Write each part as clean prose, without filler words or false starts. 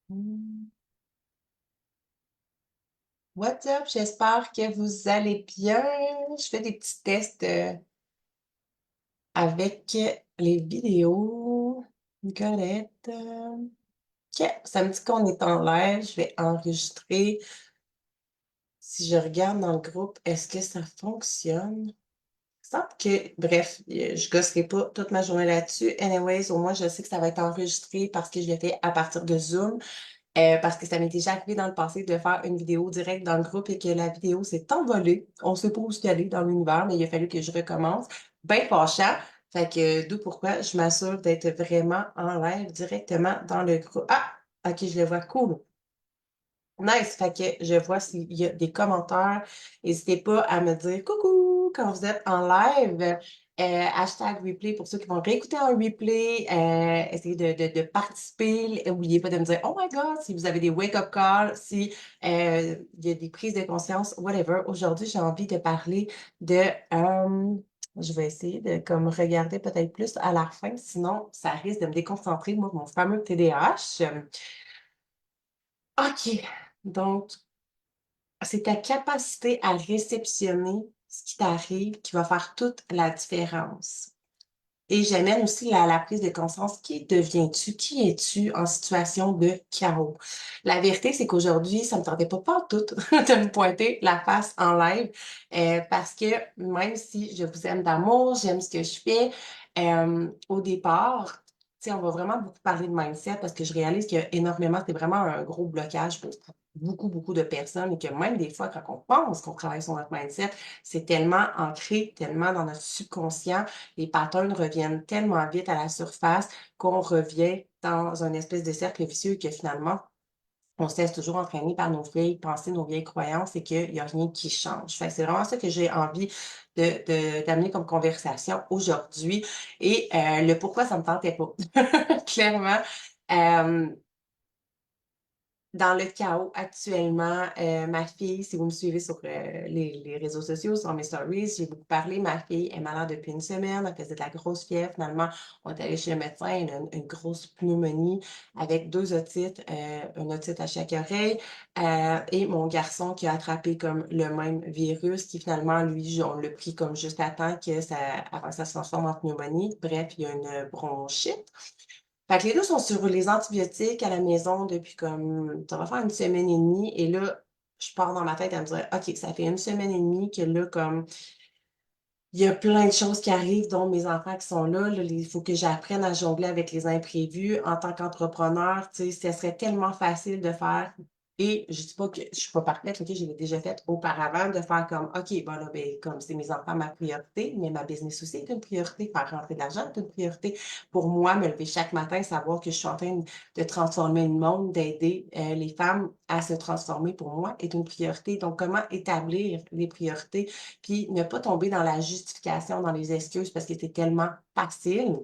Hmm. What's up? J'espère que vous allez bien. Je fais des petits tests avec les vidéos. Nicolette. OK, ça me dit qu'on est en live. Je vais enregistrer. Si je regarde dans le groupe, est-ce que ça fonctionne? Il semble que, bref, je gosserai pas toute ma journée là-dessus. Anyways, au moins, je sais que ça va être enregistré parce que je l'ai fait à partir de Zoom. Parce que ça m'est déjà arrivé dans le passé de faire une vidéo directe dans le groupe et que la vidéo s'est envolée. On ne sait pas où c'est allé dans l'univers, mais il a fallu que je recommence. Ben fâchant. Fait que d'où pourquoi je m'assure d'être vraiment en live directement dans le groupe. Ah! OK, je le vois. Cool. Nice. Fait que je vois s'il y a des commentaires. N'hésitez pas à me dire coucou quand vous êtes en live. Hashtag replay pour ceux qui vont réécouter en replay. Essayez de participer. N'oubliez pas de me dire oh my God si vous avez des wake-up calls, si il y a des prises de conscience, whatever. Aujourd'hui, j'ai envie de parler de. Je vais essayer de comme regarder peut-être plus à la fin, sinon ça risque de me déconcentrer, moi, mon fameux TDAH. OK. Donc, c'est ta capacité à réceptionner ce qui t'arrive qui va faire toute la différence. Et j'amène aussi la prise de conscience. Qui deviens-tu? Qui es-tu en situation de chaos? La vérité, c'est qu'aujourd'hui, ça me tentait pas tout de me pointer la face en live parce que même si je vous aime d'amour, j'aime ce que je fais, au départ, tu sais, on va vraiment beaucoup parler de mindset parce que je réalise qu'il y a énormément, c'est vraiment un gros blocage pour beaucoup de personnes et que même des fois, quand on pense qu'on travaille sur notre mindset, c'est tellement ancré, tellement dans notre subconscient, les patterns reviennent tellement vite à la surface qu'on revient dans un espèce de cercle vicieux que finalement, on se laisse toujours entraîner par nos vieilles pensées, nos vieilles croyances et qu'il n'y a rien qui change. Fait que c'est vraiment ça que j'ai envie d'amener comme conversation aujourd'hui et le pourquoi ça me tentait pas. Clairement, euh, dans le chaos actuellement, ma fille, si vous me suivez sur les réseaux sociaux, sur mes stories, j'ai beaucoup parlé. Ma fille est malade depuis une semaine, elle faisait de la grosse fièvre. Finalement, on est allé chez le médecin, elle a une grosse pneumonie avec deux otites, une otite à chaque oreille, et mon garçon qui a attrapé comme le même virus, qui finalement, lui, on l'a pris comme juste à temps que ça, avant que ça se transforme en pneumonie. Bref, il y a une bronchite. Fait que les 2 sont sur les antibiotiques à la maison depuis comme ça va faire une semaine et demie et là, je pars dans ma tête à me dire: «OK, ça fait une semaine et demie que là, comme il y a plein de choses qui arrivent, dont mes enfants qui sont là, il faut que j'apprenne à jongler avec les imprévus. En tant qu'entrepreneur, tu sais, ce serait tellement facile de faire et je dis pas que je suis pas parfaite, OK, je l'ai déjà fait auparavant, de faire comme, OK, bon là, ben, comme c'est mes enfants ma priorité, mais ma business aussi est une priorité, faire rentrer de l'argent est une priorité. Pour moi, me lever chaque matin, savoir que je suis en train de transformer le monde, d'aider les femmes à se transformer pour moi est une priorité. Donc, comment établir les priorités? Puis ne pas tomber dans la justification, dans les excuses parce que c'est tellement facile.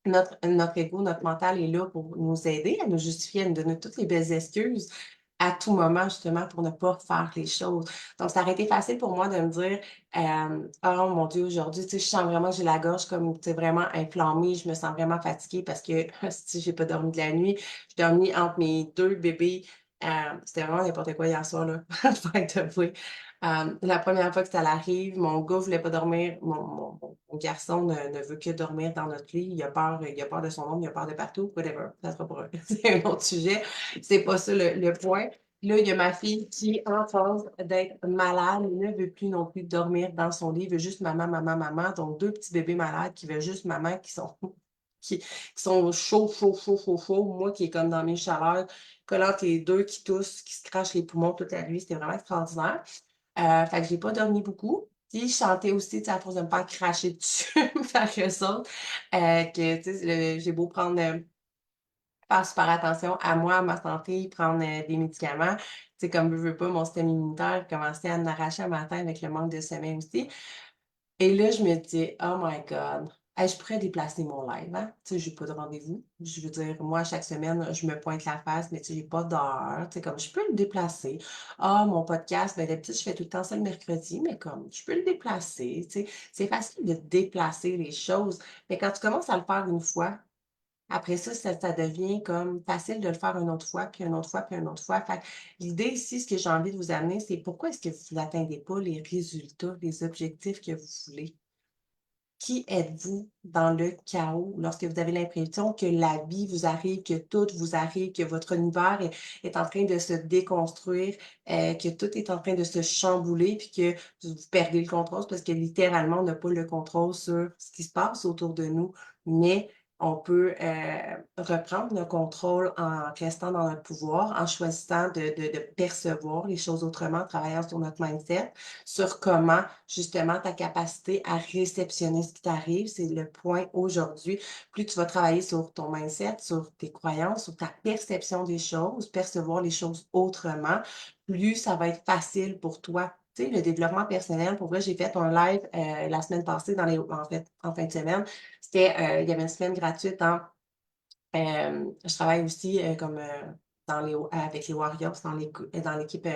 Notre ego, notre mental est là pour nous aider à nous justifier, à nous donner toutes les belles excuses à tout moment, justement, pour ne pas faire les choses. Donc, ça aurait été facile pour moi de me dire, «Oh mon Dieu, aujourd'hui, tu sais, je sens vraiment que j'ai la gorge comme, tu sais, vraiment inflammée, je me sens vraiment fatiguée parce que, si j'ai pas dormi de la nuit, j'ai dormi entre mes 2 bébés». C'était vraiment n'importe quoi hier soir, là, faut être avoué. La première fois que ça l'arrive, mon gars voulait pas dormir, mon garçon ne veut que dormir dans notre lit. Il a peur de son ombre, il a peur de partout, whatever, ça sera pour c'est un autre sujet. C'est pas ça le point. Là, il y a ma fille qui, en phase d'être malade, ne veut plus non plus dormir dans son lit, veut juste maman, maman, maman. Donc 2 petits bébés malades qui veulent juste maman, qui sont chauds. Moi qui est comme dans mes chaleurs, collant les 2 qui toussent, qui se crachent les poumons toute la nuit. C'était vraiment extraordinaire. Fait que j'ai pas dormi beaucoup. Puis je chantais aussi, tu sais, à force de me faire cracher dessus par eux autres, que, tu sais, j'ai beau prendre, faire super attention à moi, à ma santé, prendre, des médicaments. Tu sais, comme veux pas, mon système immunitaire commençait à m'arracher un matin avec le manque de sommeil aussi. Et là, je me dis: «Oh my God, hey, je pourrais déplacer mon live, hein?» Tu sais, j'ai pas de rendez-vous. Je veux dire, moi, chaque semaine, je me pointe la face, mais tu sais, j'ai pas d'heure. Tu sais, comme je peux le déplacer. Ah, mon podcast, ben, d'habitude, je fais tout le temps ça le mercredi, mais comme je peux le déplacer, tu sais. C'est facile de déplacer les choses, mais quand tu commences à le faire une fois, après ça devient comme facile de le faire une autre fois, puis une autre fois, puis une autre fois. Fait que l'idée ici, ce que j'ai envie de vous amener, c'est pourquoi est-ce que vous n'atteindez pas les résultats, les objectifs que vous voulez? Qui êtes-vous dans le chaos lorsque vous avez l'impression que la vie vous arrive, que tout vous arrive, que votre univers est en train de se déconstruire, que tout est en train de se chambouler, puis que vous perdez le contrôle, parce que littéralement, on n'a pas le contrôle sur ce qui se passe autour de nous, mais on peut reprendre le contrôle en restant dans notre pouvoir, en choisissant de percevoir les choses autrement, en travaillant sur notre mindset, sur comment justement ta capacité à réceptionner ce qui t'arrive. C'est le point aujourd'hui. Plus tu vas travailler sur ton mindset, sur tes croyances, sur ta perception des choses, percevoir les choses autrement, plus ça va être facile pour toi. Tu sais, le développement personnel, pour vrai, j'ai fait un live la semaine passée, en fait, en fin de semaine. C'était, il y avait une semaine gratuite je travaille aussi comme avec les Warriors dans l'équipe.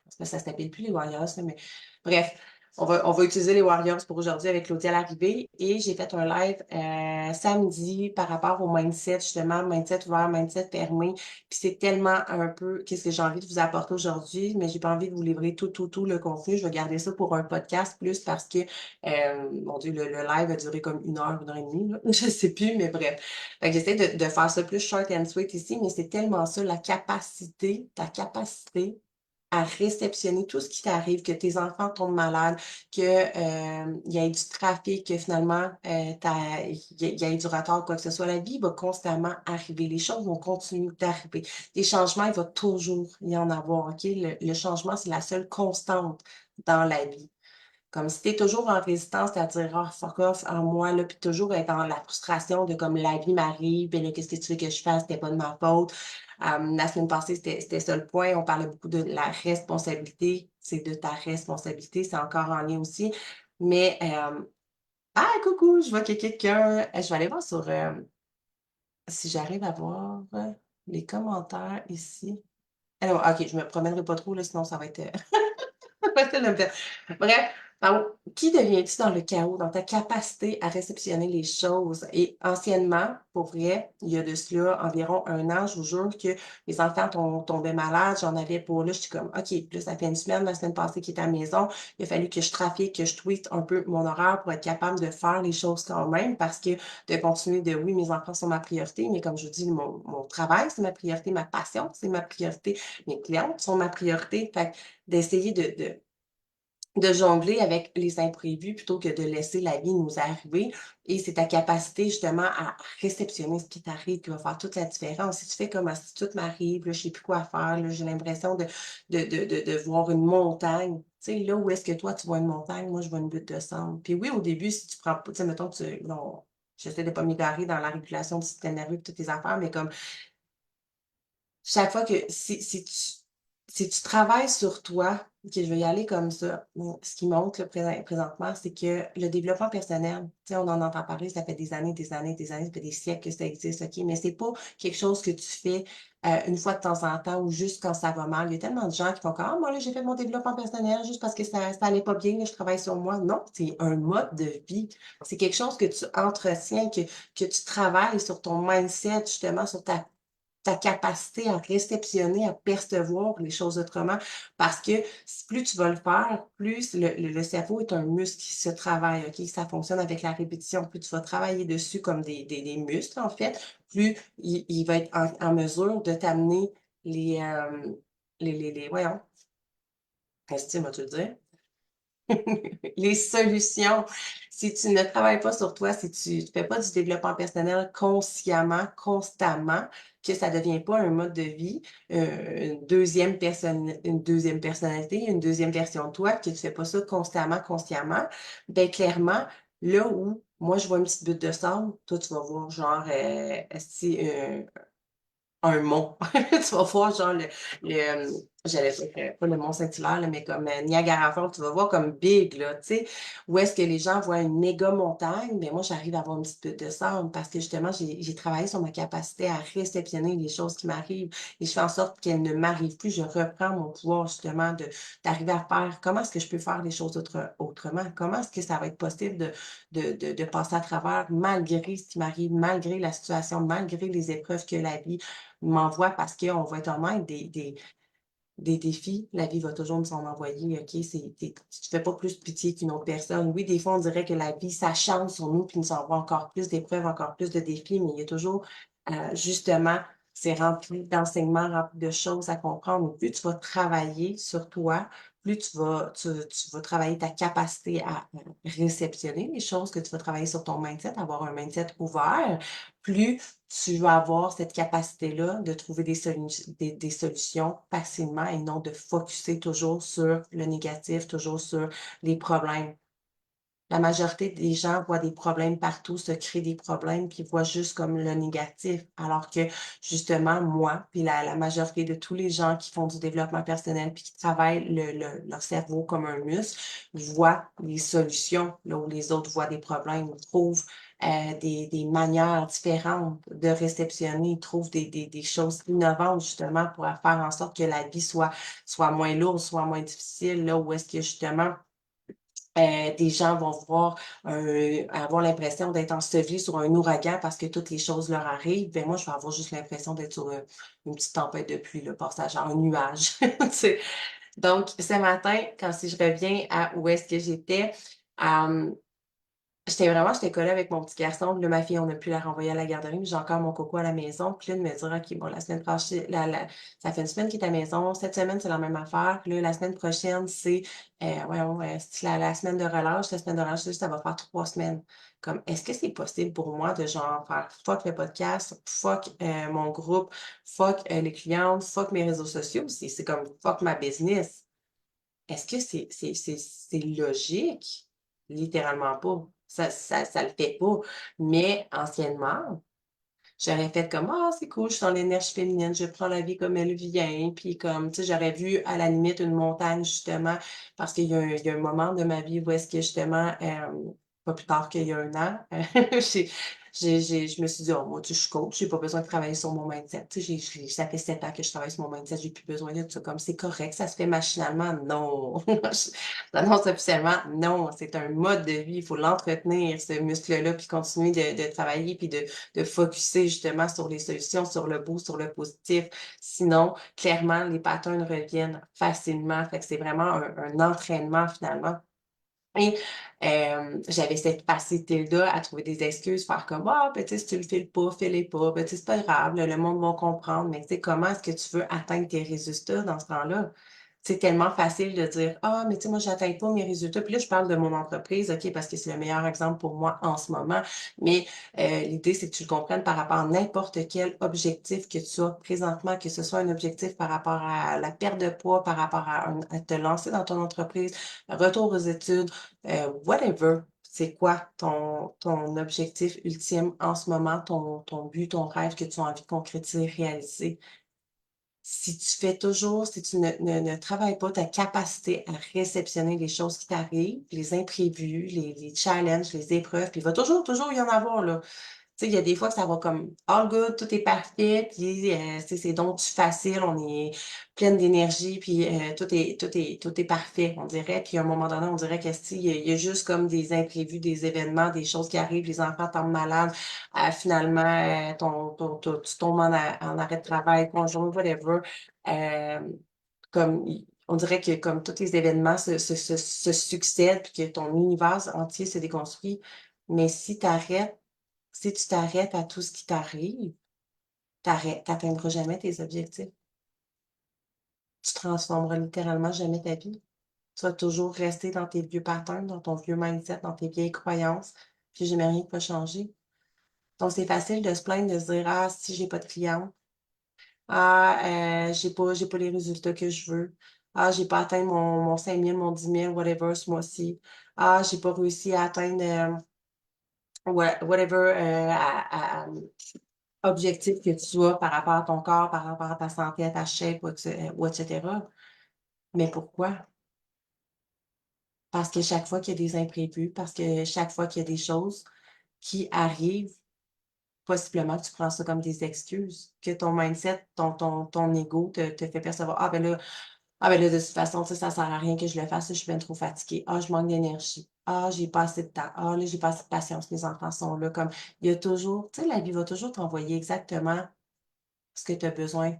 Ça s'appelle plus les Warriors, là, mais bref, on va utiliser les Warriors pour aujourd'hui avec Claudia Larrivée. Et j'ai fait un live samedi par rapport au mindset, justement, mindset ouvert, mindset fermé. Puis c'est tellement un peu qu'est-ce que j'ai envie de vous apporter aujourd'hui, mais j'ai pas envie de vous livrer tout le contenu. Je vais garder ça pour un podcast plus parce que, mon Dieu, le live a duré comme une heure et demie, là. Je sais plus, mais bref. Fait que j'essaie de faire ça plus short and sweet ici, mais c'est tellement ça, ta capacité à réceptionner tout ce qui t'arrive, que tes enfants tombent malades, que, il y ait du trafic, que finalement, il y ait du retard ou quoi que ce soit. La vie va constamment arriver. Les choses vont continuer d'arriver. Des changements, il va toujours y en avoir, OK? Le changement, c'est la seule constante dans la vie. Comme si tu es toujours en résistance, à dire: «Ah fuck off, en moi», là, puis toujours être dans la frustration de comme la vie m'arrive, et là, qu'est-ce que tu veux que je fasse? C'était pas de ma faute. La semaine passée, c'était ça le point. On parlait beaucoup de la responsabilité. C'est de ta responsabilité, c'est encore en lien aussi. Mais, ah coucou, je vois qu'il y a quelqu'un. Je vais aller voir si j'arrive à voir les commentaires ici. Alors, OK, je me promènerai pas trop là, sinon ça va être, facile de me perdre. Bref, donc, qui deviens-tu dans le chaos, dans ta capacité à réceptionner les choses? Et anciennement, pour vrai, il y a de cela environ un an, je vous jure que les enfants tombaient malades, j'en avais pour là, je suis comme, OK, puis là, ça fait une semaine, la semaine passée qu'il est à la maison, il a fallu que je trafique, que je tweete un peu mon horaire pour être capable de faire les choses quand même, parce que de continuer de, oui, mes enfants sont ma priorité, mais comme je vous dis, mon travail, c'est ma priorité, ma passion, c'est ma priorité, mes clientes sont ma priorité. Fait que d'essayer de jongler avec les imprévus plutôt que de laisser la vie nous arriver. Et c'est ta capacité justement à réceptionner ce qui t'arrive qui va faire toute la différence. Si tu fais comme: «Ah, si tout m'arrive, là, je sais plus quoi faire, là, j'ai l'impression de voir une montagne». Tu sais, là où est-ce que toi tu vois une montagne, moi je vois une butte de sable. Puis oui, au début, si tu prends pas, tu sais, mettons non, j'essaie de pas m'égarer dans la régulation du système nerveux et toutes tes affaires, mais comme chaque fois que si tu travailles sur toi, OK, je vais y aller comme ça. Ce qui montre là, présentement, c'est que le développement personnel, tu sais, on en entend parler, ça fait des années, des années, des années, ça fait des siècles que ça existe, OK, mais c'est pas quelque chose que tu fais, une fois de temps en temps ou juste quand ça va mal. Il y a tellement de gens qui font comme: «Ah moi là, j'ai fait mon développement personnel juste parce que ça allait pas bien, là, je travaille sur moi». Non, c'est un mode de vie. C'est quelque chose que tu entretiens, que tu travailles sur ton mindset, justement, sur ta capacité à réceptionner, à percevoir les choses autrement. Parce que plus tu vas le faire, plus le cerveau est un muscle qui se travaille, OK? Ça fonctionne avec la répétition. Plus tu vas travailler dessus comme des muscles, en fait, plus il va être en mesure de t'amener les, voyons, esti, vas-tu le dire? Les solutions. Si tu ne travailles pas sur toi, si tu ne fais pas du développement personnel consciemment, constamment, que ça ne devient pas un mode de vie, une deuxième personnalité, une deuxième version de toi, que tu ne fais pas ça constamment, consciemment, ben clairement, là où moi je vois une petite butte de sable, toi tu vas voir genre esti, un mont. Tu vas voir genre j'allais dire, pas le Mont-Saint-Hilaire, là, mais comme Niagara Falls, tu vas voir comme big, là, tu sais, où est-ce que les gens voient une méga montagne, mais moi, j'arrive à avoir une petite peu de descente parce que justement, j'ai travaillé sur ma capacité à réceptionner les choses qui m'arrivent et je fais en sorte qu'elles ne m'arrivent plus. Je reprends mon pouvoir, justement, d'arriver à faire comment est-ce que je peux faire les choses autrement? Comment est-ce que ça va être possible de passer à travers malgré ce qui m'arrive, malgré la situation, malgré les épreuves que la vie m'envoie parce qu'on va être honnête, des défis, la vie va toujours nous en envoyer, OK? Tu fais pas plus pitié qu'une autre personne. Oui, des fois, on dirait que la vie s'acharne sur nous puis nous envoie encore plus d'épreuves, encore plus de défis, mais il y a toujours, justement, c'est rempli d'enseignements, rempli de choses à comprendre. Plus tu vas travailler sur toi, plus tu vas travailler ta capacité à réceptionner les choses, que tu vas travailler sur ton mindset, avoir un mindset ouvert, plus tu vas avoir cette capacité-là de trouver des solutions facilement et non de focusser toujours sur le négatif, toujours sur les problèmes. La majorité des gens voient des problèmes partout, se créent des problèmes, puis voient juste comme le négatif. Alors que justement, moi, puis la majorité de tous les gens qui font du développement personnel, puis qui travaillent leur cerveau comme un muscle, voient les solutions là où les autres voient des problèmes, trouvent des manières différentes de réceptionner, ils trouvent des choses innovantes justement pour faire en sorte que la vie soit moins lourde, soit moins difficile, là où est-ce que justement des gens vont avoir l'impression d'être ensevelis sur un ouragan parce que toutes les choses leur arrivent. Ben moi, je vais avoir juste l'impression d'être sur, une petite tempête de pluie, là, passagère, un nuage, tu sais? Donc ce matin, quand si je reviens à où est-ce que j'étais, j'étais collée avec mon petit garçon, puis là, ma fille, on a pu la renvoyer à la garderie, mais j'ai encore mon coco à la maison. Puis là, de me dire: «OK, bon, la semaine prochaine ça fait une semaine qu'il est à la maison, cette semaine, c'est la même affaire, puis là, la semaine prochaine, c'est, voyons, c'est la semaine de relâche. La semaine de relâche, ça va faire 3 semaines». Comme, est-ce que c'est possible pour moi de, genre, faire fuck le podcast, fuck, mon groupe, fuck, les clientes, fuck mes réseaux sociaux? C'est comme fuck ma business. Est-ce que c'est logique? Littéralement pas. Ça le fait pas. Mais anciennement, j'aurais fait comme: «Ah, c'est cool, je suis dans l'énergie féminine, je prends la vie comme elle vient». Puis comme, tu sais, j'aurais vu à la limite une montagne justement parce qu'il y a un moment de ma vie où est-ce que justement, pas plus tard qu'il y a 1 an, je me suis dit: «Oh moi, tu sais, je suis coach, j'ai pas besoin de travailler sur mon mindset». Tu sais, ça fait 7 ans que je travaille sur mon mindset, j'ai plus besoin de ça. Comme c'est correct, ça se fait machinalement. Non! Je j'annonce officiellement, non, c'est un mode de vie, il faut l'entretenir, ce muscle-là, puis continuer de travailler, puis de focusser justement sur les solutions, sur le beau, sur le positif. Sinon, clairement, les patterns reviennent facilement. Fait que c'est vraiment un entraînement finalement. Et j'avais cette facilité-là à trouver des excuses, faire comme: «Ah, ben, tu sais, si tu le files pas, fais-les pas, ben, tu sais, c'est pas grave, là, le monde va comprendre». Mais tu sais, comment est-ce que tu veux atteindre tes résultats dans ce temps-là? C'est tellement facile de dire: «Ah, mais tu sais, moi, j'atteins pas mes résultats». Puis là, je parle de mon entreprise, OK, parce que c'est le meilleur exemple pour moi en ce moment. Mais l'idée, c'est que tu le comprennes par rapport à n'importe quel objectif que tu as présentement, que ce soit un objectif par rapport à la perte de poids, par rapport à te lancer dans ton entreprise, retour aux études, whatever. C'est quoi ton objectif ultime en ce moment, ton but, ton rêve que tu as envie de concrétiser, réaliser? Si tu ne travailles pas ta capacité à réceptionner les choses qui t'arrivent, les imprévus, les challenges, les épreuves, puis il va toujours y en avoir, là. Tu sais, il y a des fois que ça va comme all good, tout est parfait, puis, c'est donc du facile, on est pleine d'énergie, puis, tout est parfait, on dirait. Puis à un moment donné, on dirait qu'esti, il y a juste comme des imprévus, des événements, des choses qui arrivent, les enfants tombent malades, finalement, tu tombes en arrêt de travail, conjoint, whatever. Hem, comme i on dirait que comme tous les événements se succèdent, puis que ton univers entier se déconstruit. Mais si tu t'arrêtes à tout ce qui t'arrive, tu atteindras jamais tes objectifs. Tu transformeras littéralement jamais ta vie. Tu vas toujours rester dans tes vieux patterns, dans ton vieux mindset, dans tes vieilles croyances, puis jamais rien qui va changer. Donc c'est facile de se plaindre, de se dire: «Ah, si j'ai pas de clients. Ah, j'ai pas les résultats que je veux. Ah, j'ai pas atteint mon 5 000, mon 10 000, whatever ce mois-ci. Ah, j'ai pas réussi à atteindre, whatever, objectif que tu as par rapport à ton corps, par rapport à ta santé, à ta shape ou et cetera. Mais pourquoi? Parce que chaque fois qu'il y a des imprévus, parce que chaque fois qu'il y a des choses qui arrivent, possiblement que tu prends ça comme des excuses, que ton mindset, ton ego te fait percevoir: ah ben là, de toute façon, tu sais, ça sert à rien que je le fasse, je suis bien trop fatiguée. Ah, je manque d'énergie. Ah, j'ai pas assez de temps. Ah, là, j'ai pas assez de patience, mes enfants sont là». Comme il y a toujours, tu sais, la vie va toujours t'envoyer exactement ce que tu as besoin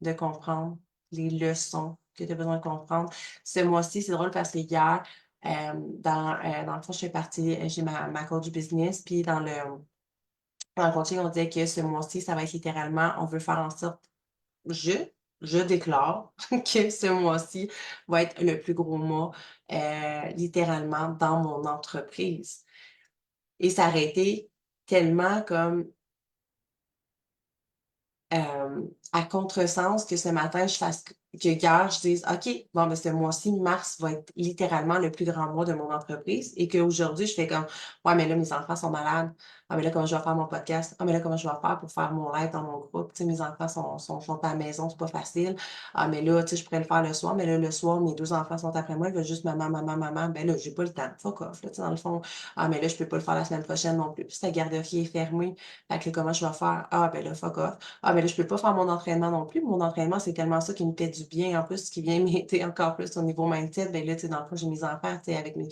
de comprendre, les leçons que tu as besoin de comprendre. Ce mois-ci, c'est drôle parce que hier, dans le fond, je fais partie, j'ai ma coach business, puis dans le coaching, on disait que ce mois-ci, ça va être littéralement, on veut faire en sorte, je, je déclare que ce mois-ci va être le plus gros mois, littéralement, dans mon entreprise. Et ça aurait été tellement comme à contresens que ce matin, que hier, je dise: «OK, bon, ben, ce mois-ci, mars va être littéralement le plus grand mois de mon entreprise» et qu'aujourd'hui, je fais comme: «Ouais, mais là, mes enfants sont malades. Ah, mais là, comment je vais faire mon podcast? Ah, mais là, comment je vais faire pour faire mon live dans mon groupe? Tu sais, mes enfants sont à la maison, c'est pas facile. Ah, mais là, tu sais, je pourrais le faire le soir, mais là, le soir, mes 2 enfants sont après moi, ils veulent juste maman, maman, maman. Ben là, j'ai pas le temps. Fuck off», là, tu sais, dans le fond. «Ah, mais là, je peux pas le faire la semaine prochaine non plus. Puis ta garderie est fermée. Fait que là, comment je vais faire? Ah, ben là, fuck off. Ah, mais là, je peux pas faire mon entraînement non plus. Mon entraînement, c'est tellement ça qui me fait du bien. En plus, ce qui vient m'aider encore plus au niveau mindset, ben là, tu sais, dans le fond, j'ai mes enfants, tu sais, avec mes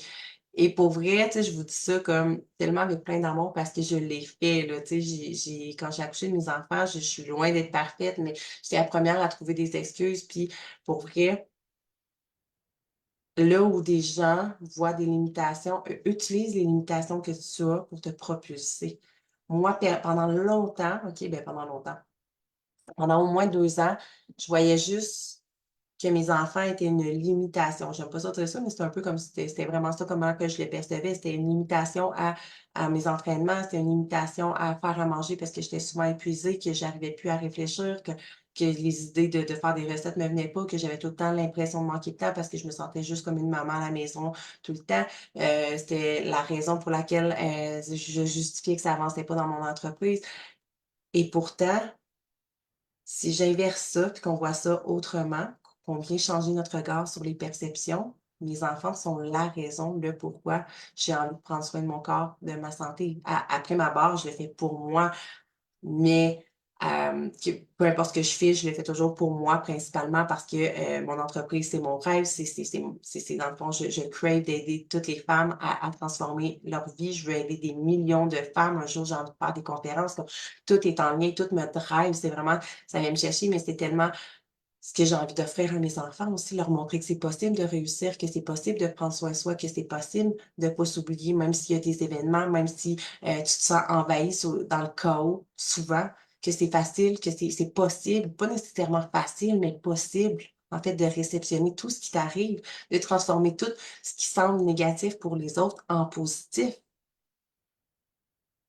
et pour vrai, tu sais, je vous dis ça comme tellement avec plein d'amour parce que je l'ai fait, là, tu sais, quand j'ai accouché de mes enfants, je suis loin d'être parfaite, mais j'étais la première à trouver des excuses. Puis pour vrai, là où des gens voient des limitations, utilise les limitations que tu as pour te propulser. Moi, pendant longtemps, OK, ben pendant longtemps, pendant au moins 2 ans, je voyais juste que mes enfants étaient une limitation. J'aime pas ça dire ça, mais c'est un peu comme si c'était vraiment ça comment que je les percevais. C'était une limitation à mes entraînements, c'était une limitation à faire à manger parce que j'étais souvent épuisée, que j'arrivais plus à réfléchir, que les idées de faire des recettes me venaient pas, que j'avais tout le temps l'impression de manquer de temps parce que je me sentais juste comme une maman à la maison tout le temps. C'était la raison pour laquelle, je justifiais que ça avançait pas dans mon entreprise et pourtant, si j'inverse ça, puis qu'on voit ça autrement, qu'on vient changer notre regard sur les perceptions, mes enfants sont la raison, le pourquoi j'ai envie de prendre soin de mon corps, de ma santé. Après ma barre, je le fais pour moi, mais que peu importe ce que je fais, je le fais toujours pour moi principalement parce que, mon entreprise, c'est mon rêve, c'est dans le fond, je crave d'aider toutes les femmes à transformer leur vie. Je veux aider des millions de femmes. Un jour, j'ai envie de faire des conférences, donc tout est en lien, tout me drive. C'est vraiment ça vient me chercher, mais c'est tellement ce que j'ai envie d'offrir à mes enfants aussi, leur montrer que c'est possible de réussir, que c'est possible de prendre soin de soi, que c'est possible de ne pas s'oublier, même s'il y a des événements, même si, tu te sens envahi dans le chaos souvent, que c'est facile, que c'est possible, pas nécessairement facile, mais possible, en fait, de réceptionner tout ce qui t'arrive, de transformer tout ce qui semble négatif pour les autres en positif.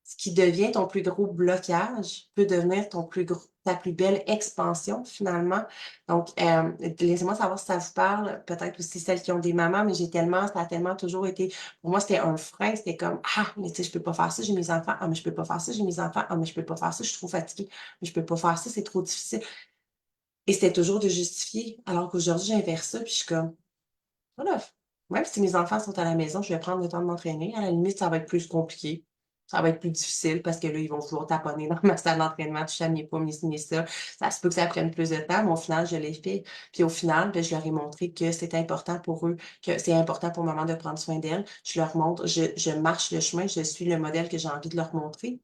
Ce qui devient ton plus gros blocage peut devenir ta plus belle expansion finalement. Donc, laissez-moi savoir si ça vous parle, peut-être aussi celles qui ont des mamans, mais ça a tellement toujours été pour moi, c'était un frein, c'était comme: «Ah, mais tu sais, je peux pas faire ça, j'ai mes enfants. Ah, mais je peux pas faire ça, j'ai mes enfants. Ah, mais je peux pas faire ça, je suis trop fatiguée. Mais je peux pas faire ça, c'est trop difficile» et c'était toujours de justifier. Alors qu'aujourd'hui, j'inverse ça, puis je suis comme: voilà. Même si mes enfants sont à la maison, je vais prendre le temps de m'entraîner. À la limite, ça va être plus compliqué. Ça va être plus difficile parce que là, ils vont vouloir taponner dans ma salle d'entraînement, toucher à mes pommes, mes ci, mes ça. Ça se peut que ça prenne plus de temps, mais au final, je l'ai fait. Puis au final, ben, je leur ai montré que c'est important pour eux, que c'est important pour maman de prendre soin d'elle. Je leur montre, je marche le chemin, je suis le modèle que j'ai envie de leur montrer.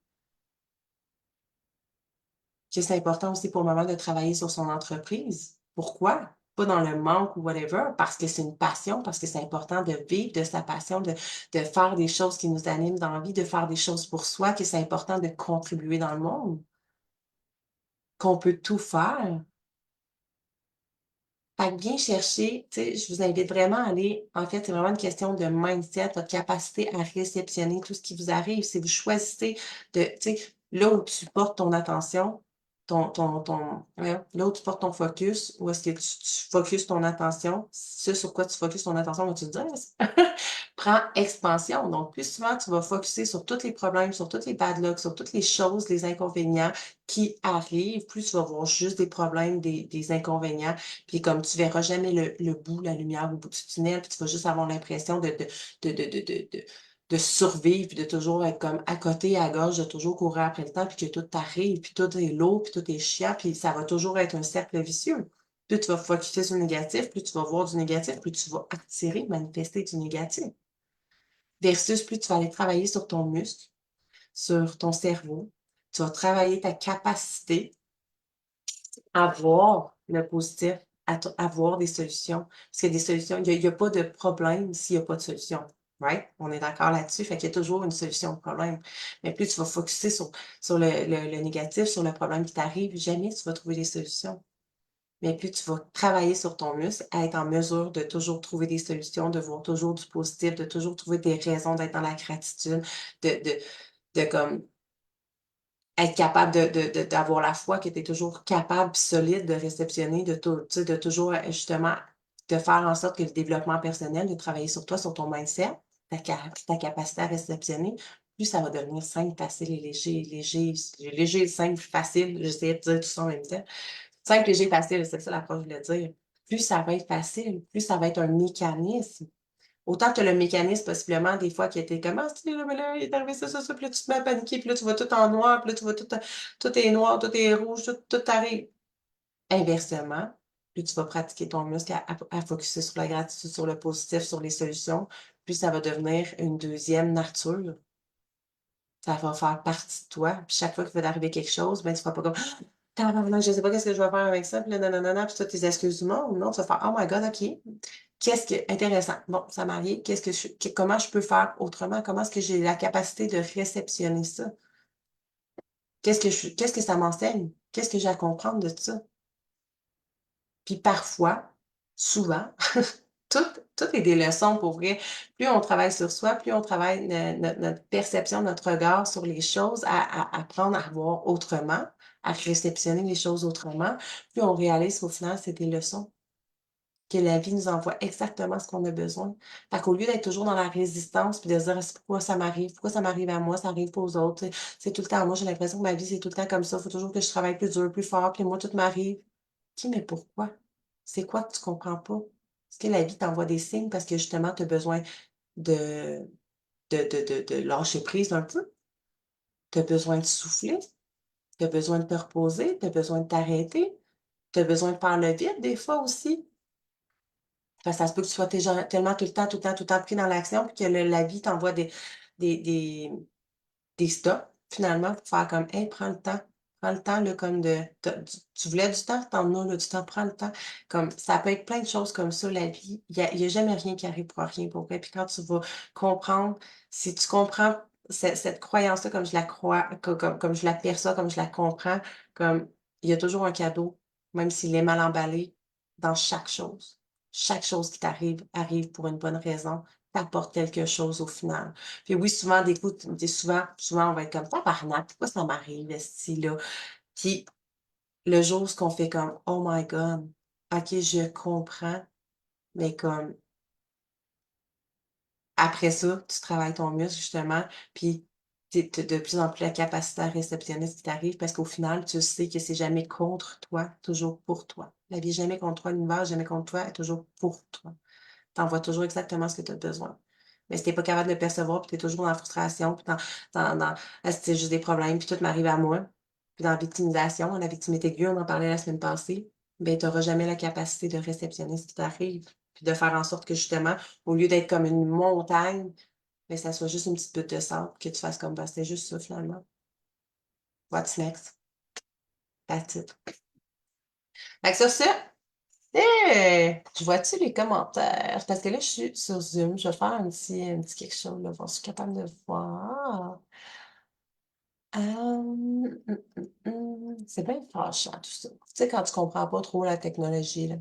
Que c'est important aussi pour maman de travailler sur son entreprise. Pourquoi? Pas dans le manque ou whatever, parce que c'est une passion, parce que c'est important de vivre de sa passion, de faire des choses qui nous animent dans la vie, de faire des choses pour soi, que c'est important de contribuer dans le monde, qu'on peut tout faire. Fait que viens chercher, tu sais, je vous invite vraiment à aller en fait, c'est vraiment une question de mindset, votre capacité à réceptionner tout ce qui vous arrive. Si vous choisissez de tu sais, là où tu portes ton attention, voyons, là où tu portes ton focus, où est-ce que tu focuses ton attention, ce sur quoi tu focuses ton attention va-tu le dire? prend expansion. Donc, plus souvent tu vas focuser sur tous les problèmes, sur tous les bad luck, sur toutes les choses, les inconvénients qui arrivent, plus tu vas voir juste des problèmes, des inconvénients, puis comme tu verras jamais le bout, la lumière au bout du tunnel, puis tu vas juste avoir l'impression de survivre, puis de toujours être comme à côté, à gauche, de toujours courir après le temps, puis que tout t'arrive, puis tout est lourd, puis tout est chiant, puis ça va toujours être un cercle vicieux. Plus tu vas focuser sur le négatif, plus tu vas voir du négatif, plus tu vas attirer, manifester du négatif. Versus plus tu vas aller travailler sur ton muscle, sur ton cerveau, tu vas travailler ta capacité à voir le positif, à voir des solutions. Parce qu'il y a des solutions, il y a pas de problème s'il y a pas de solution. Right? On est d'accord là-dessus. Fait qu'il y a toujours une solution au problème. Mais plus tu vas focuser sur le négatif, sur le problème qui t'arrive, jamais tu vas trouver des solutions. Mais plus tu vas travailler sur ton muscle, à être en mesure de toujours trouver des solutions, de voir toujours du positif, de toujours trouver des raisons d'être dans la gratitude, de comme être capable d'avoir la foi que tu es toujours capable pis solide de réceptionner, tu sais, de toujours, justement, de faire en sorte que le développement personnel, de travailler sur toi, sur ton mindset, ta capacité à réceptionner, plus ça va devenir simple, facile et léger, simple, facile. J'essayais de dire tout ça en même temps. Simple, léger, facile, c'est ça la phrase que je voulais dire. Plus ça va être facile, plus ça va être un mécanisme. Autant que le mécanisme, possiblement, des fois, qui était comme, ah, c'est là, mais là, il est arrivé ça, puis là, tu te mets à paniquer, puis là, tu vois tout en noir, puis là, tu vois tout est noir, tout est rouge, tout arrive. Inversement, plus tu vas pratiquer ton muscle à focuser sur la gratitude, sur le positif, sur les solutions, plus ça va devenir une deuxième nature. Ça va faire partie de toi. Puis chaque fois qu'il va t'arriver quelque chose, ben, tu vas pas comme, tabarnak, je sais pas qu'est-ce que je vais faire avec ça, puis là, nanana, puis toutes tes excuses du monde. Non, tu vas faire, oh my God, OK. Qu'est-ce que, intéressant. Bon, ça m'arrive. Comment je peux faire autrement? Comment est-ce que j'ai la capacité de réceptionner ça? Qu'est-ce que ça m'enseigne? Qu'est-ce que j'ai à comprendre de ça? Puis parfois, souvent, tout, tout est des leçons pour vrai. Plus on travaille sur soi, plus on travaille notre perception, notre regard sur les choses, à apprendre à voir autrement, à réceptionner les choses autrement, plus on réalise qu'au final, c'est des leçons, que la vie nous envoie exactement ce qu'on a besoin. Fait qu'au lieu d'être toujours dans la résistance, puis de se dire: «C'est pourquoi ça m'arrive à moi, ça arrive pas aux autres?» Tu sais, c'est tout le temps moi, j'ai l'impression que ma vie, c'est tout le temps comme ça. Il faut toujours que je travaille plus dur, plus fort, puis moi, tout m'arrive. OK, mais pourquoi? C'est quoi que tu comprends pas? Est-ce que la vie t'envoie des signes parce que justement, tu as besoin de de lâcher prise un peu? Tu as besoin de souffler? Tu as besoin de te reposer? Tu as besoin de t'arrêter? Tu as besoin de faire le vide des fois aussi? Parce que ça se peut que tu sois tellement tout le temps pris dans l'action, puis que la vie t'envoie des des des stops, finalement, pour faire comme: «Hey, prends le temps. Prends le temps, là, comme de tu voulais du temps? Tu en as, là, du temps, prends le temps». Comme ça peut être plein de choses comme ça, la vie. Il y a jamais rien qui arrive pour rien, pour vrai. Puis quand tu vas comprendre, si tu comprends cette croyance-là comme je la crois, comme je la perçois, comme je la comprends, comme il y a toujours un cadeau, même s'il est mal emballé, dans chaque chose. Chaque chose qui t'arrive, arrive pour une bonne raison, t'apporte quelque chose au final. Puis oui, souvent, des coups, souvent, on va être comme: «Tabarnak, pourquoi ça m'arrive, esti, là?» Puis le jour où ce qu'on fait comme: «Oh my God, OK, je comprends», mais comme après ça, tu travailles ton muscle justement, puis tu as de plus en plus la capacité à réceptionner ce qui t'arrive parce qu'au final, tu sais que c'est jamais contre toi, toujours pour toi. La vie est jamais contre toi, l'univers est jamais contre toi, est toujours pour toi. Tu envoies toujours exactement ce que tu as besoin. Mais si tu es pas capable de le percevoir, puis tu es toujours dans la frustration, puis dans «Ah, c'est juste des problèmes, puis tout m'arrive à moi», puis dans la victimisation, la victimité aiguë, on en parlait la semaine passée, ben tu auras jamais la capacité de réceptionner ce qui t'arrive, puis de faire en sorte que justement, au lieu d'être comme une montagne, ben ça soit juste une petite butte de sable, que tu fasses comme: «Bah, c'était juste ça finalement. What's next?» That's it. Fait que sur ce, je vois-tu les commentaires? Parce que là, je suis sur Zoom. Je vais faire un petit quelque chose, là, voir si je suis capable de voir. C'est bien fâchant tout ça. Tu sais, quand tu comprends pas trop la technologie, là.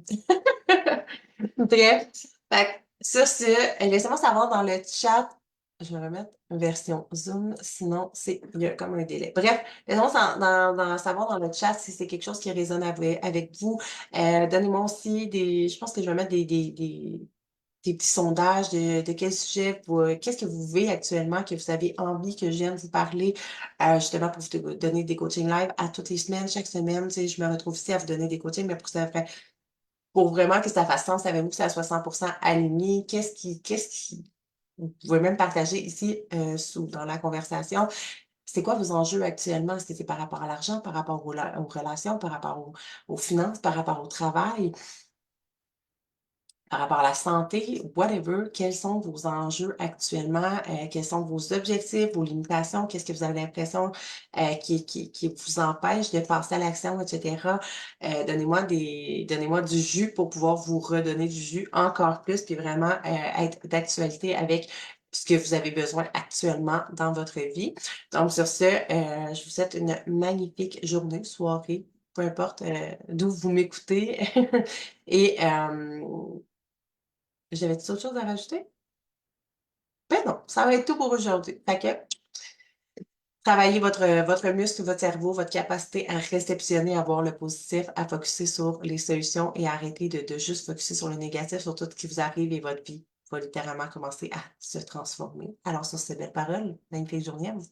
Bref, fait que sur ce, laissez-moi savoir dans le chat. Je vais remettre version Zoom, sinon il y a comme un délai. Bref, laissez-moi savoir dans le chat si c'est quelque chose qui résonne avec vous. Donnez-moi aussi je pense que je vais mettre des petits sondages de quel sujet qu'est-ce que vous vivez actuellement, que vous avez envie que je vienne vous parler, justement pour vous donner des coachings live à toutes les semaines, chaque semaine, tu sais, je me retrouve ici à vous donner des coachings, mais pour vraiment que ça fasse sens avec vous, que ça soit 100% aligné, vous pouvez même partager ici, dans la conversation. C'est quoi vos enjeux actuellement? Est-ce que c'est par rapport à l'argent, par rapport aux relations, par rapport aux finances, par rapport au travail? Par rapport à la santé, whatever, quels sont vos enjeux actuellement? Quels sont vos objectifs, vos limitations? Qu'est-ce que vous avez l'impression, qui vous empêche de passer à l'action, et cetera? Donnez-moi du jus pour pouvoir vous redonner du jus encore plus, puis vraiment, être d'actualité avec ce que vous avez besoin actuellement dans votre vie. Donc sur ce, je vous souhaite une magnifique journée, soirée, peu importe, d'où vous m'écoutez et j'avais-tu autre chose à rajouter? Ben non, ça va être tout pour aujourd'hui. Fait que travaillez votre muscle, votre cerveau, votre capacité à réceptionner, à voir le positif, à focuser sur les solutions et arrêter de juste focuser sur le négatif, sur tout ce qui vous arrive et votre vie va littéralement commencer à se transformer. Alors sur ces belles paroles, magnifique journée à vous.